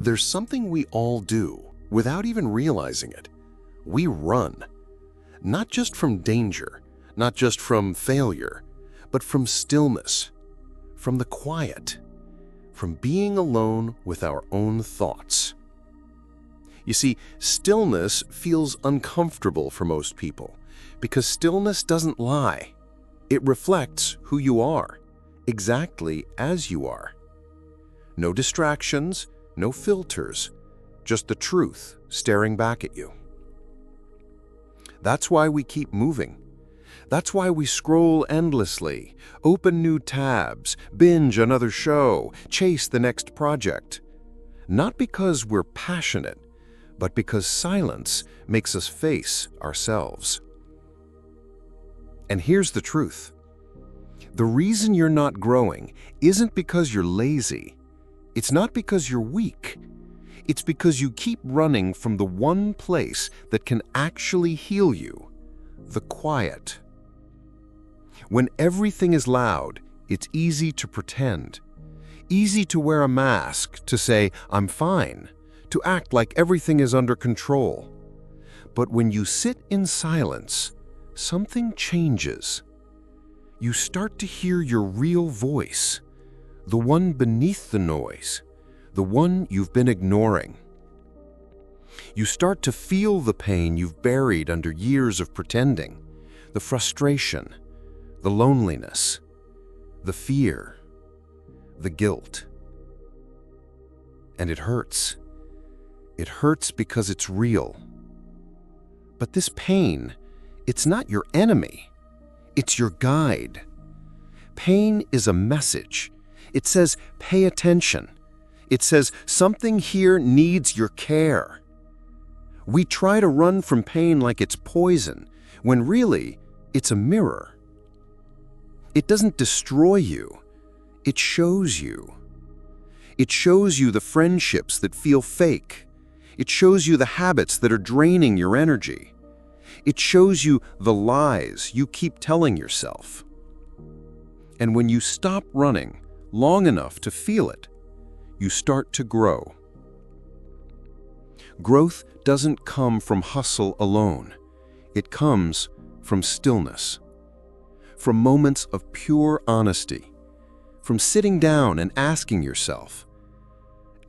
There's something we all do without even realizing it. We run. Not just from danger, not just from failure, but from stillness, from the quiet, from being alone with our own thoughts. You see, stillness feels uncomfortable for most people because stillness doesn't lie. It reflects who you are, exactly as you are. No distractions, no filters, just the truth staring back at you. That's why we keep moving. That's why we scroll endlessly, open new tabs, binge another show, chase the next project. Not because we're passionate, but because silence makes us face ourselves. And here's the truth. The reason you're not growing isn't because you're lazy. It's not because you're weak. It's because you keep running from the one place that can actually heal you, the quiet. When everything is loud, it's easy to pretend. Easy to wear a mask, to say, "I'm fine," to act like everything is under control. But when you sit in silence, something changes. You start to hear your real voice, the one beneath the noise, the one you've been ignoring. You start to feel the pain you've buried under years of pretending, the frustration, the loneliness, the fear, the guilt. And it hurts. It hurts because it's real. But this pain, it's not your enemy. It's your guide. Pain is a message. It says, pay attention. It says, something here needs your care. We try to run from pain like it's poison, when really, it's a mirror. It doesn't destroy you. It shows you. It shows you the friendships that feel fake. It shows you the habits that are draining your energy. It shows you the lies you keep telling yourself. And when you stop running long enough to feel it, you start to grow. Growth doesn't come from hustle alone. It comes from stillness, from moments of pure honesty, from sitting down and asking yourself,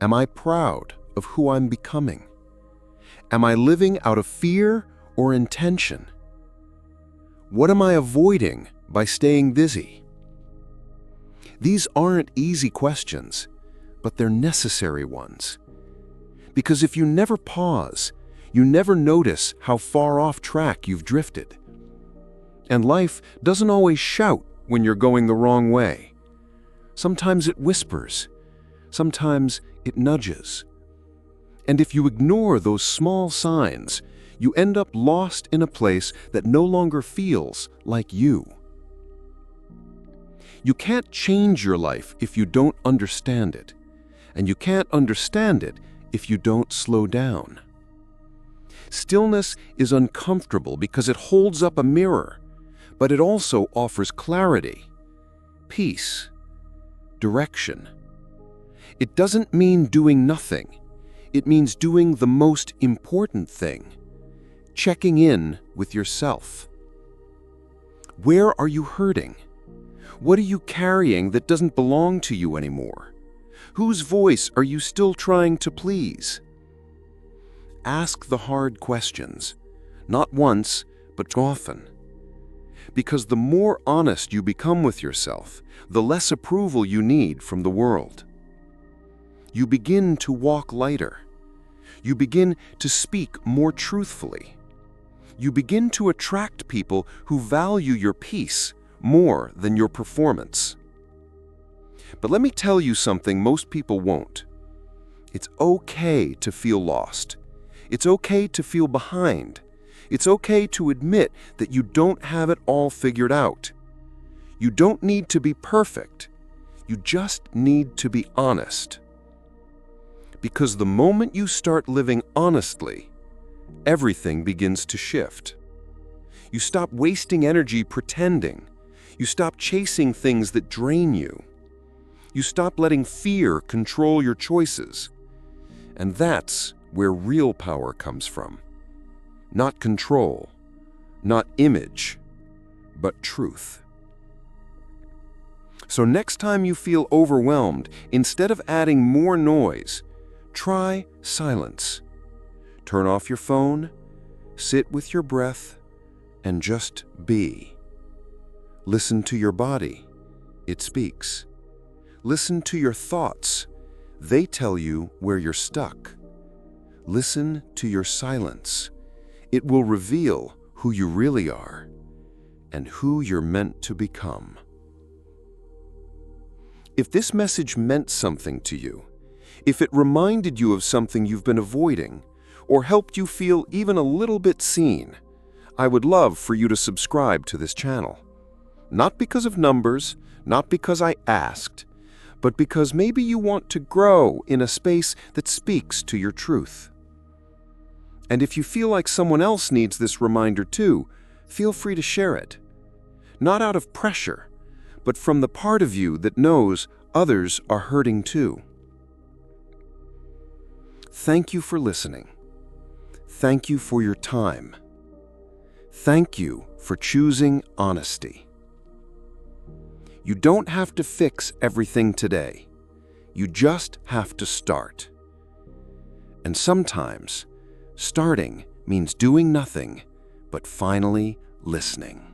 am I proud of who I'm becoming? Am I living out of fear or intention? What am I avoiding by staying busy? These aren't easy questions, but they're necessary ones. Because if you never pause, you never notice how far off track you've drifted. And life doesn't always shout when you're going the wrong way. Sometimes it whispers. Sometimes it nudges. And if you ignore those small signs, you end up lost in a place that no longer feels like you. You can't change your life if you don't understand it, and you can't understand it if you don't slow down. Stillness is uncomfortable because it holds up a mirror, but it also offers clarity, peace, direction. It doesn't mean doing nothing. It means doing the most important thing, checking in with yourself. Where are you hurting? What are you carrying that doesn't belong to you anymore? Whose voice are you still trying to please? Ask the hard questions, not once, but often. Because the more honest you become with yourself, the less approval you need from the world. You begin to walk lighter. You begin to speak more truthfully. You begin to attract people who value your peace more than your performance. But let me tell you something most people won't. It's okay to feel lost. It's okay to feel behind. It's okay to admit that you don't have it all figured out. You don't need to be perfect. You just need to be honest. Because the moment you start living honestly, everything begins to shift. You stop wasting energy pretending. You stop chasing things that drain you. You stop letting fear control your choices. And that's where real power comes from. Not control, not image, but truth. So next time you feel overwhelmed, instead of adding more noise, try silence. Turn off your phone, sit with your breath, and just be. Listen to your body. It speaks. Listen to your thoughts. They tell you where you're stuck. Listen to your silence. It will reveal who you really are and who you're meant to become. If this message meant something to you, if it reminded you of something you've been avoiding, or helped you feel even a little bit seen, I would love for you to subscribe to this channel. Not because of numbers, not because I asked, but because maybe you want to grow in a space that speaks to your truth. And if you feel like someone else needs this reminder too, feel free to share it. Not out of pressure, but from the part of you that knows others are hurting too. Thank you for listening. Thank you for your time. Thank you for choosing honesty. You don't have to fix everything today. You just have to start. And sometimes, starting means doing nothing but finally listening.